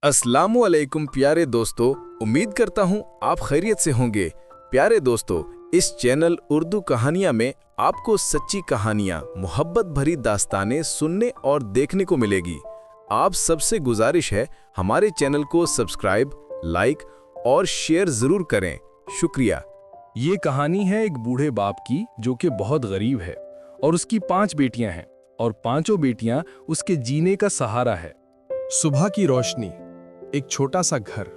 अस्सलामु अलैकुम प्यारे दोस्तों, उम्मीद करता हूँ आप खैरियत से होंगे। प्यारे दोस्तों, इस चैनल उर्दू कहानियाँ में आपको सच्ची कहानियाँ, मोहब्बत भरी दास्तानें सुनने और देखने को मिलेगी। आप सबसे गुजारिश है हमारे चैनल को सब्सक्राइब, लाइक और शेयर ज़रूर करें। शुक्रिया। ये कहानी है एक बूढ़े बाप की जो कि बहुत गरीब है और उसकी 5 बेटियां हैं और पांचों बेटियां उसके जीने का सहारा है। सुबह की रोशनी, एक छोटा सा घर,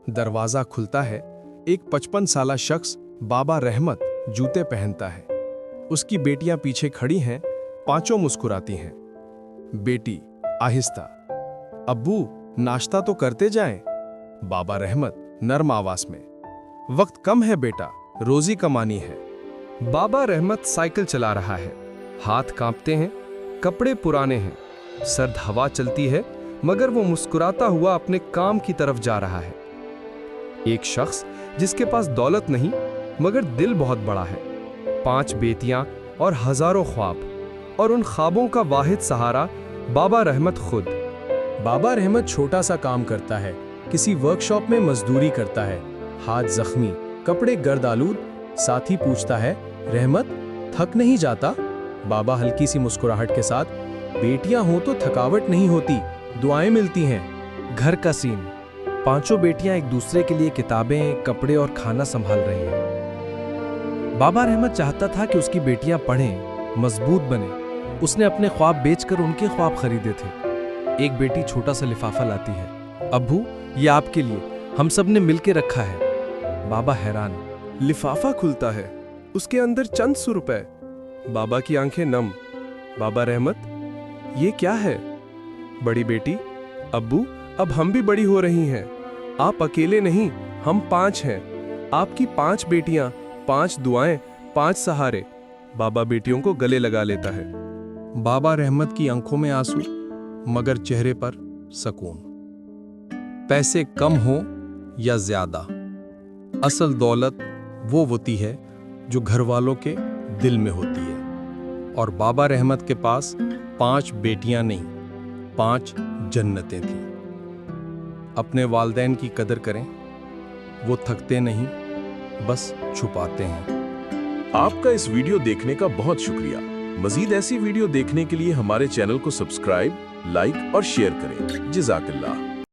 दरवाजा खुलता है। एक 55 साला शख्स बाबा रहमत जूते पहनता है। उसकी बेटियां पीछे खड़ी हैं, पांचों मुस्कुराती हैं। बेटी आहिस्ता, अब्बू नाश्ता तो करते जाएं। बाबा रहमत नर्म आवाज में, वक्त कम है बेटा, रोजी कमानी है। बाबा रहमत साइकिल चला रहा है, हाथ कांपते हैं, कपड़े पुराने हैं, सर्द हवा चलती है, मगर वो मुस्कुराता हुआ अपने काम की तरफ जा रहा है। एक शख्स जिसके पास दौलत नहीं मगर दिल बहुत बड़ा है, 5 बेटियां और हजारों ख्वाब, और उन ख्वाबों का वाहिद सहारा बाबा रहमत खुद। बाबा रहमत छोटा सा काम करता है, किसी वर्कशॉप में मजदूरी करता है, हाथ जख्मी, कपड़े गर्द आलूद। साथी पूछता है, रहमत थक नहीं जाता? बाबा हल्की सी मुस्कुराहट के साथ, बेटियां हो तो थकावट नहीं होती, दुआएं मिलती हैं। घर का सीन, पांचों बेटियां एक दूसरे के लिए किताबें, कपड़े और खाना संभाल रही हैं। बाबा रहमत चाहता था कि उसकी बेटियां पढ़ें, मजबूत बने। उसने अपने ख्वाब बेचकर उनके ख्वाब खरीदे थे। एक बेटी छोटा सा लिफाफा लाती है, अब्बू ये आपके लिए, हम सब ने मिलके रखा है। बाबा हैरान। लिफाफा खुलता है, उसके अंदर चंद सौ रुपए। बाबा की आंखें नम। बाबा रहमत, ये क्या है? बड़ी बेटी, अब्बू अब हम भी बड़ी हो रही हैं, आप अकेले नहीं, हम 5 हैं। आपकी 5 बेटियां, 5 दुआएं, 5 सहारे। बाबा बेटियों को गले लगा लेता है। बाबा रहमत की आंखों में आंसू, मगर चेहरे पर सुकून। पैसे कम हो या ज्यादा, असल दौलत वो होती है जो घर वालों के दिल में होती है। और बाबा रहमत के पास 5 बेटियां नहीं, 5 जन्नतें थीं। अपने वालिदैन की कदर करें, वो थकते नहीं, बस छुपाते हैं। आपका इस वीडियो देखने का बहुत शुक्रिया। मजीद ऐसी वीडियो देखने के लिए हमारे चैनल को सब्सक्राइब, लाइक और शेयर करें। जज़ाकल्लाह।